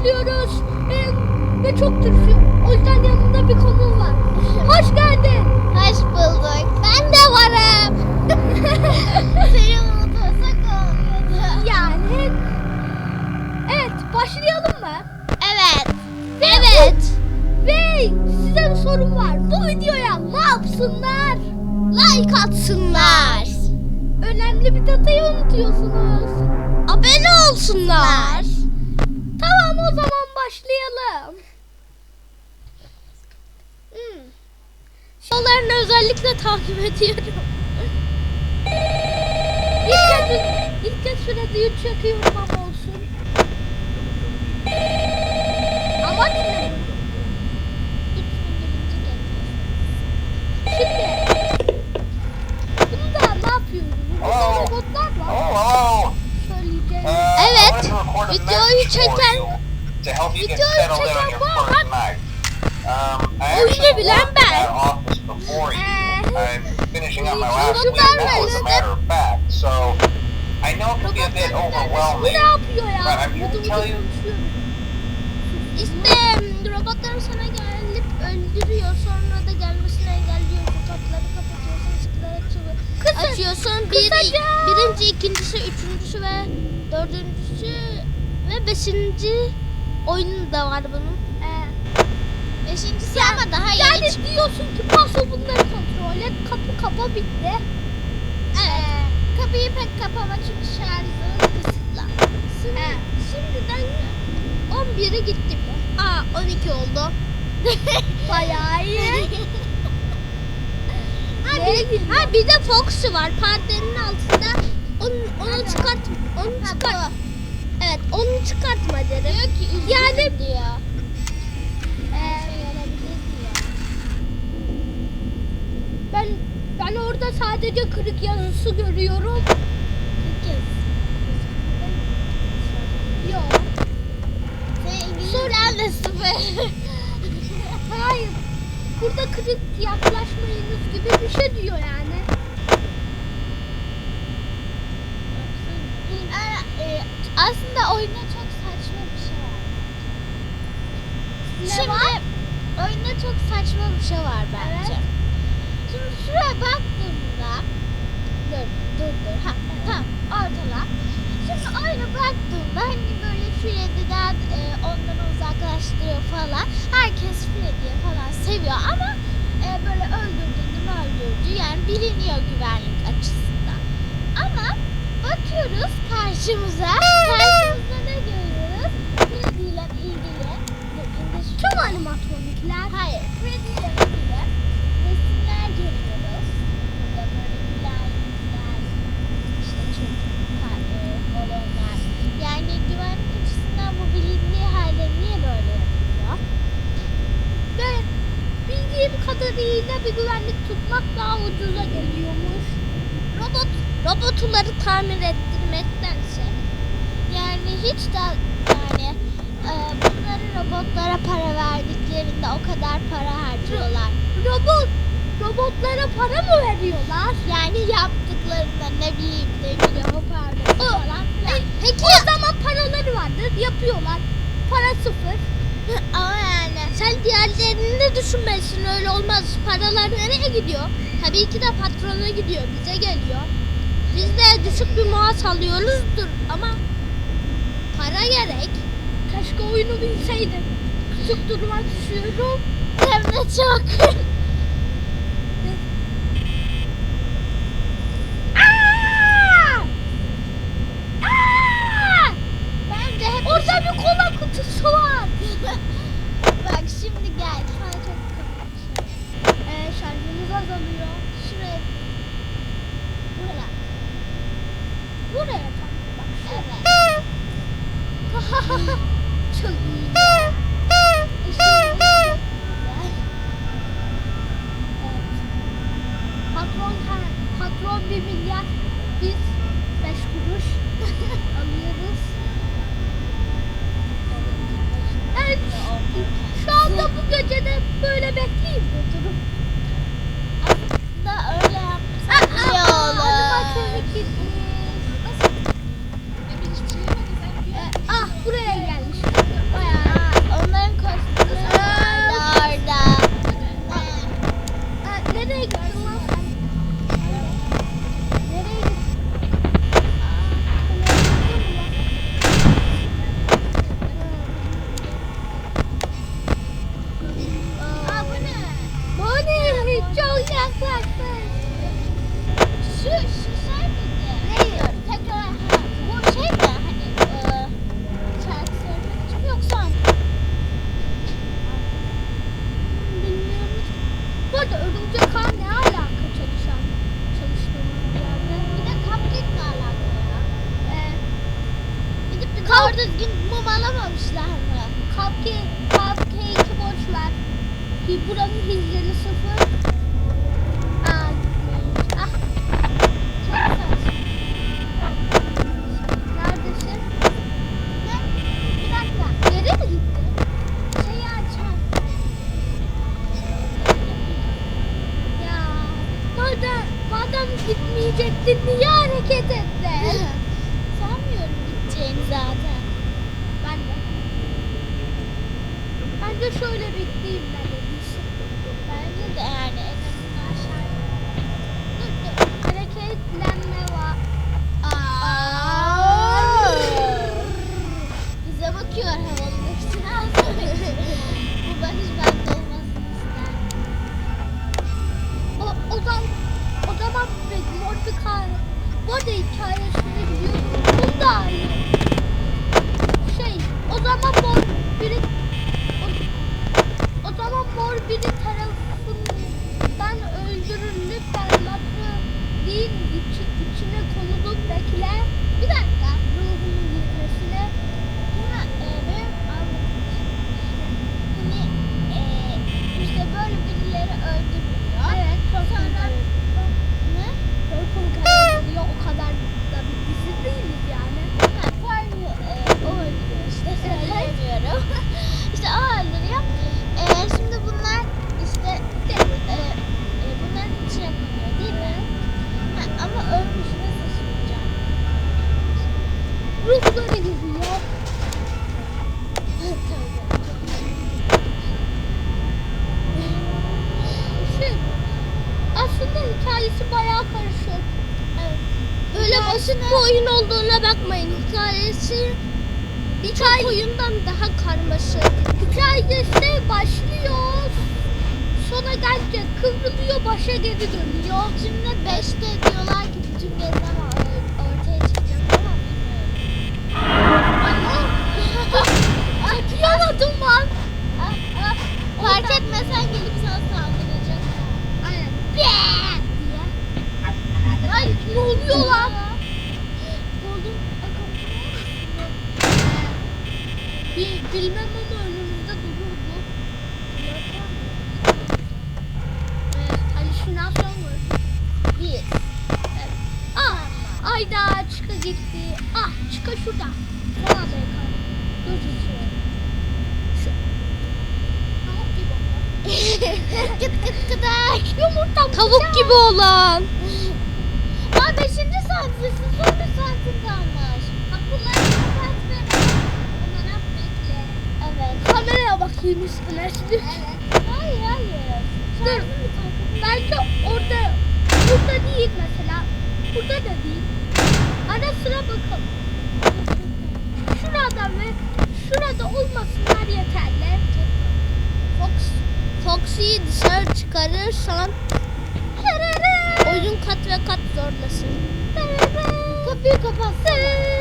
başlıyoruz. Ve çok tırsıyorum. O yüzden yanımda bir konuğum var. Hoş geldin. Hoş bulduk. Ben de varım. Seni unutmasak olmadı. Yani. Evet, başlayalım mı? Evet. Evet. Ve size bir sorum var. Bu videoya ne yapsınlar? Like atsınlar. Önemli bir detayı unutuyorsunuz. Abone olsunlar. Tamam, o zaman başlayalım. Şovlarını özellikle takip ediyorum. İlk kez sürede 3 yakıyorum ama olsun. Amaç ne? Şimdi bunu da ne yapıyoruz? Burada robotlar var. Söyleyeceğim. Evet. Videoyu çeken bu adam. Oyunu bilen ben. Bu ne yapıyor ya? İşte robotlar sana gelip öldürüyor, sonra da gelmesini engelliyorsun, kapıları kapatıyorsun, ışıkları açıyorsun. Birinci, ikincisi, üçüncüsü ve dördüncüsü ve beşinci oyunu da var bunun. Beşincisi ama daha yeni Yani çıktı. diyorsun ki paso bunları kontrol et, kapı kapa bitti. Evet. Kapıyı pek kapama çünkü şarjı kısıtlı. Şimdiden 11'e gitti bu. 12 oldu. Bayağı iyi. Bir de Fox'u var perdenin altında. Onu çıkart. Evet, onu çıkartma derim. Diyor ki Yani diyor. Ben orada sadece kırık yazısı görüyorum. Yok. Sen İngilizcen de sıfır. Hayır. Burada kırık yaklaşmayınız gibi bir şey diyor yani. Aslında oyunda çok saçma bir şey var. Oyunda çok saçma bir şey var bence. Evet. Şimdi şuraya baktığımda dur. Tamam, ortada. Şimdi oyuna baktığımda hani böyle Freddy'den onları uzaklaştırıyor falan. Herkes Freddy'ye falan seviyor ama böyle öldürdü yani biliniyor güvenlik açısından. Ama bakıyoruz karşımıza ne görüyoruz? Freddy ile ilgili Tüm animatronikler. Hayır, Freddy ile ilgili resimler görüyoruz. Burada böyle gülen yüzler, işte çocuklar, balonlar. Yani güvenlik açısından bu bilindiği halde niye böyle yapılıyor? Ve bildiğim kadarıyla bir güvenlik tutmak daha ucuza geliyormuş. Robotları tamir ettirmektense yani hiç de yani bunları robotlara para verdiklerinde o kadar para harcıyorlar. Robotlara para mı veriyorlar? Yani yaptıklarında ne bileyim hoparlör falan filan. Peki o zaman paraları vardır, yapıyorlar. Para sıfır. Ama yani sen diğerlerini de düşünmelisin, öyle olmaz. Paralar nereye gidiyor? Tabii ki de patrona gidiyor, bize geliyor. Biz de düşük bir maaş alıyoruzdur ama para gerek. Keşke oyunu bilseydim. Küçük duruma düşüyorum. Hem de çok. Ben de hep Orada bir kola kutusu var. Bak şimdi gel. Sana çok komik. Şarjımız azalıyor. Şuraya. Buraya tam. Bak. Evet. Çok iyi. Patron 1 milyar, biz 5 kuruş alıyoruz. Evet, şu anda bu gecede böyle bekleyeyim mi durum? Da öyle yapmışsın. İyi olur. Animatronik gitmiş. Buraya gelmiş. Bayağı yapmamışlar mı? Cupcake'i boş ver. Buranın hizleri 0. Aa, ah, Çok saçma. neredesin? Ne? Bir dakika. Geri mi gitti? Şeyi açar. Ya madem gitmeyecektin niye hareket ettin? Sanmıyorum gideceğini zaten. Ben de şöyle bekleyeyim ben en iyisi. Bence de yani en azından şarkı. Dur. Hareketlenme var. Bize bakıyor havalının üstüne almak için. Bu bakış bende olmasını ister. O zaman mor bir bu arada hikayesini biliyorum. Bu da iyi. O zaman mor biri tarafından öldürülüp parmaklı değil içine konulup bekle. Bir dakika. Ruhunun girmesine. Ya benim anladığım hani işte böyle birileri öldürülüyor. Evet. Sonra ne? Yok o kadar da bir dizi değiliz yani. Ha, o öldürüyor işte söyleyemiyorum. İşte o öldürüyor. Şimdi bunlar işte bunların içine konuyor değil mi? Ha, ama ölmüş nasıl sunacak? Ruhları gidiyor. Aslında hikayesi bayağı karışık. Evet. Öyle basit bir oyun olduğuna bakmayın. Hikayesi birçok oyundan daha karmaşık. Hikayesi başlıyor. Sona gelince kıvrılıyor, başa geri dönüyor. Şimdi 5'te diyorlar ki bütün gezem ortaya çıkacak ama bilmiyorum. Atıyamadım lan. Fark etmesen gelip sana saldıracak. Aynen. Diye. Ay ne oluyor lan? Buldum. Bilmem ama önümüzde dururdu. Halüsinasyon var. Bir. Ayda çıka gitti. Çıka şurada. Son adaya kaldı. Gözüküyor. Şu. Tavuk gibi olan. Kıt kıt kıdak. Yumurtam tavuk gibi olan. 5. saattesin. Son bir saatin kalmış. Bunları kapat ve onlara bekle. Evet. Kameraya bakayım üstüne. Evet. Hayır. Dur. Belki burada değil mesela. Burada da değil. Ara sıra bakalım. Şurada ve şurada olmasınlar yeterli. Foxy'yi dışarı çıkarırsan oyun kat ve kat zorlasın. Kapıyı kapatsana.